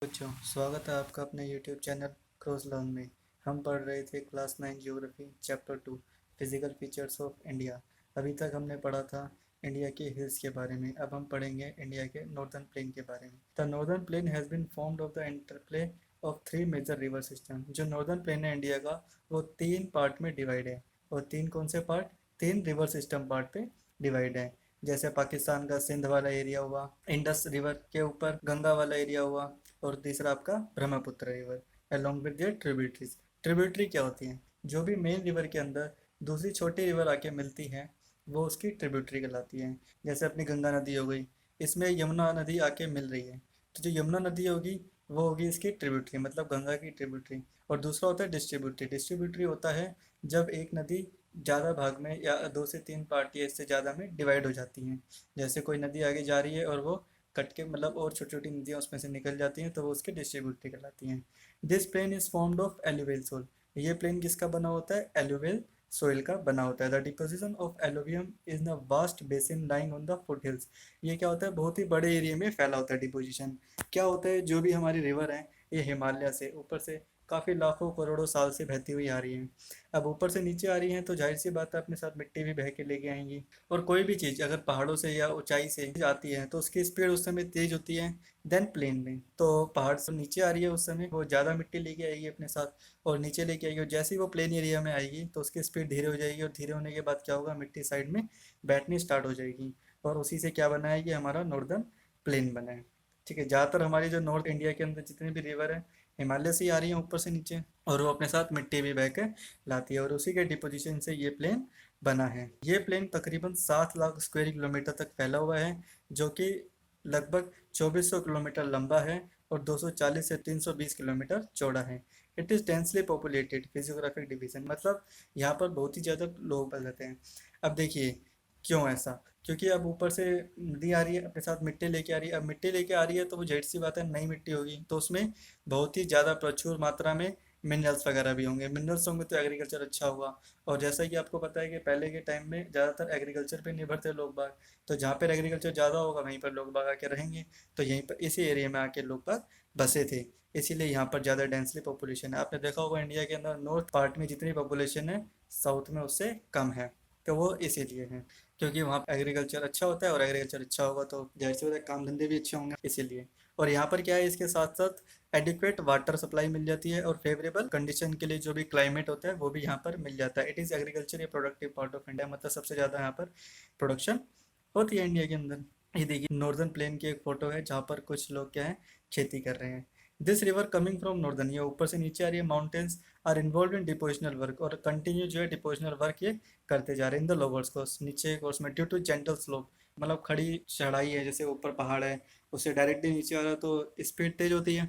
बच्चों, स्वागत है आपका अपने YouTube चैनल क्रॉस लर्न में। हम पढ़ रहे थे class 9 geography chapter 2 physical features of India. अभी तक हमने पढ़ा था इंडिया के हिल्स के बारे में। अब हम पढ़ेंगे इंडिया के नॉर्दर्न प्लेन के बारे में। The northern plain has been formed of the interplay of three major river system. जो नॉर्दर्न प्लेन है इंडिया का, वो तीन पार्ट में डिवाइड है। और तीन कौन से पार्ट? तीन रिवर सिस्टम पार्ट पे डिवाइड है। जैसे पाकिस्तान का सिंध वाला एरिया हुआ, इंडस रिवर के ऊपर गंगा वाला एरिया हुआ, और तीसरा आपका Brahmaputra river along with their tributaries. Tributary क्या होती हैं? जो भी मेन रिवर के अंदर दूसरी छोटी रिवर आके मिलती हैं, वो उसकी ट्रिब्यूटरी कहलाती हैं। जैसे अपनी गंगा नदी हो गई, इसमें यमुना नदी आके मिल रही है, तो जो यमुना नदी होगी वो होगी इसकी ट्रिब्यूटरी, मतलब गंगा की ट्रिब्यूटरी। और दूसरा होता है डिस्ट्रीब्यूटरी। डिस्ट्रीब्यूटरी होता है जब एक नदी ज़्यादा भाग में या दो से तीन पार्ट या इससे ज़्यादा में डिवाइड हो जाती हैं। जैसे कोई नदी आगे जा रही है और वो कट के, मतलब और छोटी छोटी नदियाँ उसमें से निकल जाती हैं, तो वो उसके डिस्ट्रीब्यूटरी कहलाती हैं। This plain is formed of alluvial soil. ये प्लेन किसका बना होता है? एलुवियल सोइल का बना होता है। The deposition of alluvium is the vast basin lying on the foot hills. ये क्या होता है? बहुत ही बड़े एरिया में फैला होता है डिपोजिशन। क्या होता है? जो भी हमारी रिवर है, ये हिमालय से ऊपर से काफ़ी लाखों करोड़ों साल से बहती हुई आ रही हैं। अब ऊपर से नीचे आ रही हैं तो जाहिर सी बात है अपने साथ मिट्टी भी बह के लेके आएंगी। और कोई भी चीज़ अगर पहाड़ों से या ऊंचाई से आती है तो उसकी स्पीड उस समय तेज होती है देन प्लेन में। तो पहाड़ से नीचे आ रही है उस समय वो ज़्यादा मिट्टी लेके आएगी अपने साथ और नीचे लेके आएगी, और जैसे ही वो प्लेन एरिया में आएगी तो उसकी स्पीड धीरे हो जाएगी, और धीरे होने के बाद क्या होगा? मिट्टी साइड में बैठनी स्टार्ट हो जाएगी, और उसी से क्या बना है? कि हमारा नॉर्दर्न प्लेन बना है। ठीक है, ज़्यादातर हमारी जो नॉर्थ इंडिया के अंदर जितने भी रिवर है हिमालय से ही आ रही है ऊपर से नीचे, और वो अपने साथ मिट्टी भी बह के लाती है, और उसी के डिपोजिशन से ये प्लेन बना है। ये प्लेन तकरीबन 7 लाख स्क्वायर किलोमीटर तक फैला हुआ है, जो कि लगभग 2400 किलोमीटर लंबा है और 240 से 320 किलोमीटर चौड़ा है। It is densely populated physiographic division, मतलब यहाँ पर बहुत ही ज़्यादा लोग पाए जाते हैं। अब देखिए क्यों ऐसा? क्योंकि अब ऊपर से नदी आ रही है अपने साथ मिट्टी लेके आ रही है। अब मिट्टी लेके आ रही है तो वो जाहिर सी बात है नई मिट्टी होगी, तो उसमें बहुत ही ज़्यादा प्रचुर मात्रा में मिनरल्स वगैरह भी होंगे। मिनरल्स होंगे तो एग्रीकल्चर अच्छा होगा। और जैसा कि आपको पता है कि पहले के टाइम में ज़्यादातर एग्रीकल्चर पे निर्भर थे लोग बाग, तो जहाँ पर एग्रीकल्चर ज़्यादा होगा वहीं पर लोग बाग आके रहेंगे। तो यहीं पर इसी एरिया में आके लोग बाग बसे थे, इसीलिए यहाँ पर ज़्यादा डेंसली पॉपुलेशन है। आपने देखा होगा इंडिया के अंदर नॉर्थ पार्ट में जितनी पॉपुलेशन है साउथ में उससे कम है, तो वो इसीलिए है क्योंकि वहाँ एग्रीकल्चर अच्छा होता है, और एग्रीकल्चर अच्छा होगा तो जाहिर सी बात है काम धंधे भी अच्छे होंगे इसीलिए। और यहाँ पर क्या है, इसके साथ साथ एडिक्वेट वाटर सप्लाई मिल जाती है, और फेवरेबल कंडीशन के लिए जो भी क्लाइमेट होता है वो भी यहाँ पर मिल जाता है। It is agriculture A productive part of India, मतलब सबसे ज़्यादा यहाँ पर प्रोडक्शन होती है इंडिया के अंदर। ये देखिए नॉर्दर्न प्लेन की एक फ़ोटो है जहाँ पर कुछ लोग क्या है, खेती कर रहे हैं। This river coming from northern, ये ऊपर से नीचे आ रही है, mountains are involve in depositional work, और कंटिन्यू जो है डिपोजिशनल वर्क ये करते जा रहे हैं इन द लोअर्स कोर्स, नीचे कोर्स में, ड्यू टू जेंटल स्लोप, मतलब खड़ी चढ़ाई है, जैसे ऊपर पहाड़ है उससे डायरेक्टली नीचे आ रहा है तो स्पीड तेज होती है,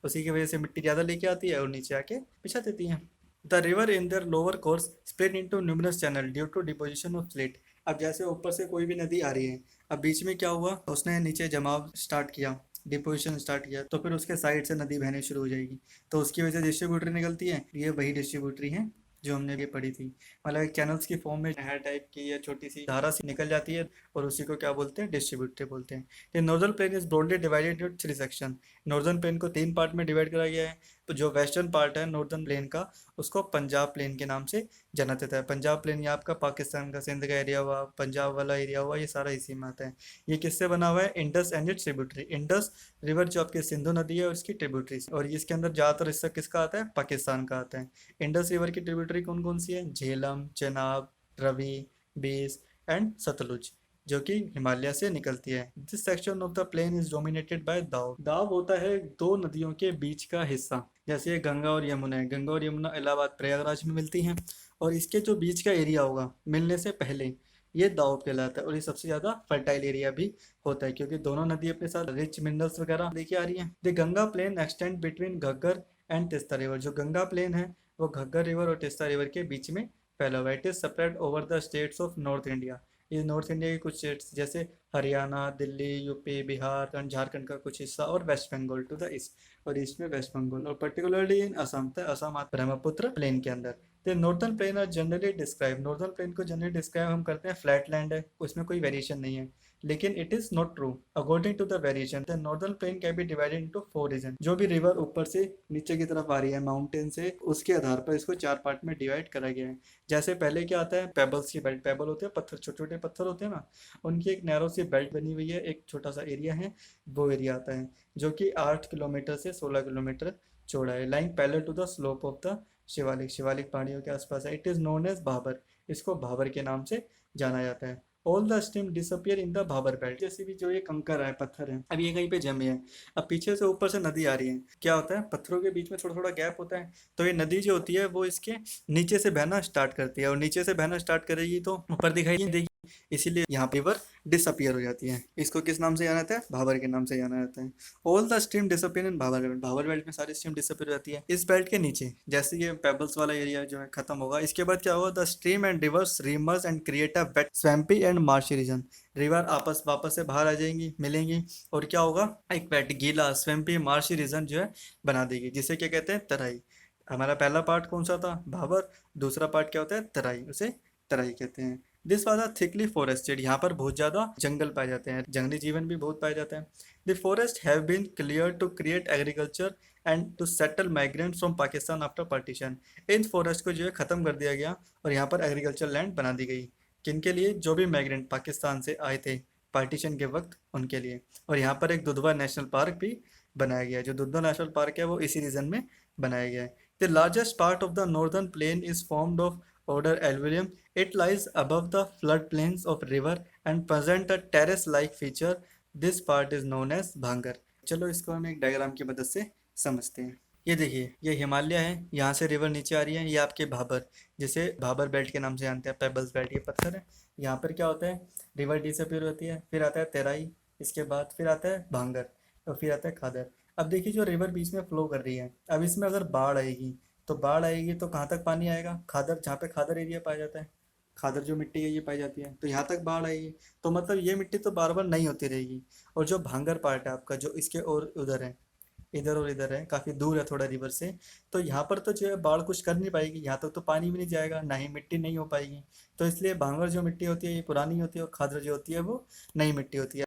उसी की वजह से मिट्टी ज़्यादा लेके आती है और नीचे आके पिछा देती है। The river in their lower course split into numerous channel due to deposition of silt. अब जैसे ऊपर से कोई भी नदी आ रही है, अब बीच में क्या हुआ, उसने नीचे जमाव स्टार्ट किया, डिपोजिशन स्टार्ट किया, तो फिर उसके साइड से नदी बहनी शुरू हो जाएगी, तो उसकी वजह से डिस्ट्रीब्यूटरी निकलती है। ये वही डिस्ट्रीब्यूटरी है जो हमने अभी पढ़ी थी, मतलब एक चैनल्स की फॉर्म में नहर टाइप की या छोटी सी धारा सी निकल जाती है, और उसी को क्या बोलते हैं? डिस्ट्रीब्यूटरी बोलते हैं। The northern plane is broadly divided into 3 section. Northern plain को 3 पार्ट में डिवाइड करा गया है। तो जो वेस्टर्न पार्ट है नॉर्दर्न प्लेन का, उसको पंजाब प्लेन के नाम से जाना जाता है। पंजाब प्लेन ये आपका पाकिस्तान का सिंध का एरिया हुआ, पंजाब वाला एरिया हुआ, ये सारा इसी में आता है। ये किससे बना हुआ है? Indus and it's tributary. Indus river जो आपकी सिंधु नदी है और इसकी ट्रिब्यूटरीज, और इसके अंदर ज़्यादातर हिस्सा किसका आता है? पाकिस्तान का आता है। इंडस रिवर की ट्रिब्यूटरी कौन कौन सी है? झेलम, चेनाब, रवि, बीस एंड सतलुज, जो कि हिमालय से निकलती है। This section of the plain is dominated by doab. Doab होता है दो नदियों के बीच का हिस्सा, जैसे ये गंगा और यमुना है। गंगा और यमुना इलाहाबाद प्रयागराज में मिलती हैं, और इसके जो बीच का एरिया होगा मिलने से पहले ये दाव कहलाता है, और ये सबसे ज़्यादा फर्टाइल एरिया भी होता है क्योंकि दोनों नदी अपने साथ रिच मिनरल्स वगैरह लेके आ रही हैं। The Ganga plain extend between Ghaggar and Teesta river. जो गंगा प्लेन है वो घग्गर रिवर और तिस्ता रिवर के बीच में फैला हुआ है। It is spread over the states of north India. ये नॉर्थ इंडिया के कुछ स्टेट्स जैसे हरियाणा, दिल्ली, यूपी, बिहार, झारखंड का कुछ हिस्सा, और West Bengal to the east, और ईस्ट में वेस्ट बंगाल, और पर्टिकुलरली इन असम तक, असम ब्रह्मपुत्र प्लेन के अंदर। तो northern plain are generally describe, northern plain को जनरली डिस्क्राइब हम करते हैं फ्लैट लैंड है, उसमें कोई वेरिएशन नहीं है। लेकिन it is not true. According to the variation the northern plain can be divided into 4 region. जो भी रिवर ऊपर से नीचे की तरफ आ रही है माउंटेन से, उसके आधार पर इसको 4 पार्ट में डिवाइड करा गया है। जैसे पहले क्या आता है, पेबल्स की बेल्ट। पेबल होते हैं पत्थर, छोटे छोटे पत्थर होते हैं ना, उनकी एक नैरो सी बेल्ट बनी हुई है, एक छोटा सा एरिया है, वो एरिया आता है जो कि 8 किलोमीटर से 16 किलोमीटर चौड़ा है, lying parallel to the slope of the Shivalik. Shivalik पहाड़ियों के आसपास है। It is known as Bhabar. इसको भाबर के नाम से जाना जाता है। All the stream disappear in the Bhabar belt. जैसे भी जो ये कंकर है, पत्थर है, अब ये कहीं पे जमे है, अब पीछे से ऊपर से नदी आ रही है, क्या होता है, पत्थरों के बीच में थोड़ा थोड़ा गैप होता है, तो ये नदी जो होती है वो इसके नीचे से बहना स्टार्ट करती है, और नीचे से बहना स्टार्ट करेगी तो ऊपर दिखाई देगी, इसीलिए यहाँ पे रिवर डिसअपियर हो जाती है। इसको किस नाम से जाना जाता है, भाबर के नाम से जाना जाता है। All the stream disappear in Bhabar belt. Bhabar belt में सारी स्ट्रीम डिसअपियर हो जाती है। इस बेल्ट के नीचे जैसे ये पेबल्स वाला एरिया जो है खत्म होगा, इसके बाद क्या होगा, the stream and rivers remerge and create a wet swampy and marshy region. River आपस वापस से बाहर आ जाएंगी, मिलेंगी, और क्या होगा, एक वेट गीला स्वैम्पी मार्शी रीजन जो है बना देगी, जिसे क्या कहते हैं, तराई। हमारा पहला पार्ट कौन सा था, भाबर। दूसरा पार्ट क्या होता है, तराई, उसे तराई कहते हैं। This was a thickly forested. यहाँ पर बहुत ज़्यादा जंगल पाए जाते हैं, जंगली जीवन भी बहुत पाए जाते हैं। The forest have been clear to create agriculture and to settle migrant from Pakistan after partition. इन फॉरेस्ट को जो है ख़त्म कर दिया गया और यहाँ पर एग्रीकल्चर लैंड बना दी गई। किनके लिए, जो भी माइग्रेंट पाकिस्तान से आए थे पार्टीशन के वक्त, उनके लिए। और यहाँ पर एक दुधवा नेशनल पार्क भी बनाया गया है। जो दुधवा नेशनल पार्क है वो इसी रीजन में बनाया गया है। The largest part of the northern plane is formed of order alluvium. It lies above the floodplains of river and present a terrace-like feature. This part is known as भांगर। चलो इसको हम एक डायग्राम की मदद से समझते हैं। ये देखिए, ये हिमालय है, यहाँ से रिवर नीचे आ रही है, ये आपके भाबर, जिसे भाबर बेल्ट के नाम से जानते हैं, पेबल्स बेल्ट, ये पत्थर है। यहाँ पर क्या होता है, रिवर डिसअपीयर होती है, फिर आता है तेराई, इसके बाद फिर आता है भांगर, और फिर आता है खादर। अब देखिए, जो रिवर बीच में फ्लो कर रही है, अब इसमें अगर बाढ़ आएगी तो बाढ़ आएगी तो कहाँ तक पानी आएगा, खादर, जहाँ पे खादर एरिया पाया जाता है, खादर जो मिट्टी है ये पाई जाती है, तो यहाँ तक बाढ़ आएगी। तो मतलब ये मिट्टी तो बार बार नहीं होती रहेगी। और जो भांगर पार्ट है आपका, जो इसके और उधर है, इधर और इधर है, काफ़ी दूर है थोड़ा रिवर से, तो यहाँ पर तो जो है बाढ़ कुछ कर नहीं पाएगी, यहाँ तक तो पानी भी नहीं जाएगा, ना ही मिट्टी नहीं हो पाएगी। तो इसलिए भांगर जो मिट्टी होती है ये पुरानी होती है, और खादर जो होती है वो नई मिट्टी होती है।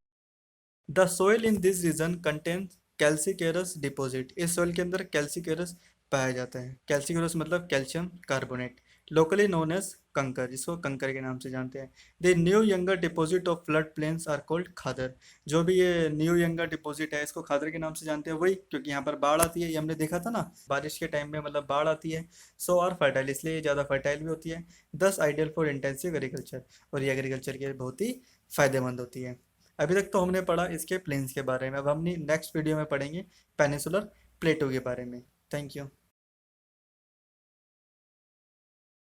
The soil in this region contains calcareous deposit. इस सोइल के अंदर कैल्सिकेरस पाया जाता है। कैल्सिकेरस मतलब calcium carbonate, locally known as kankar, जिसको कंकर के नाम से जानते हैं। The new younger deposit of flood plains are called khadar. जो भी ये न्यू यंगर डिपॉजिट है इसको खादर के नाम से जानते हैं, वही क्योंकि यहाँ पर बाढ़ आती है, ये हमने देखा था ना, बारिश के टाइम में मतलब बाढ़ आती है। सो आर फर्टाइल, इसलिए ये ज़्यादा फर्टाइल भी होती है। दस आइडियल फॉर इंटेंसिव एग्रीकल्चर, और ये एग्रीकल्चर के लिए बहुत ही फायदेमंद होती है। अभी तक तो हमने पढ़ा इसके प्लेन्स के बारे में, अब हम नेक्स्ट वीडियो में पढ़ेंगे पेनिसुलर प्लेटो के बारे में। Thank you.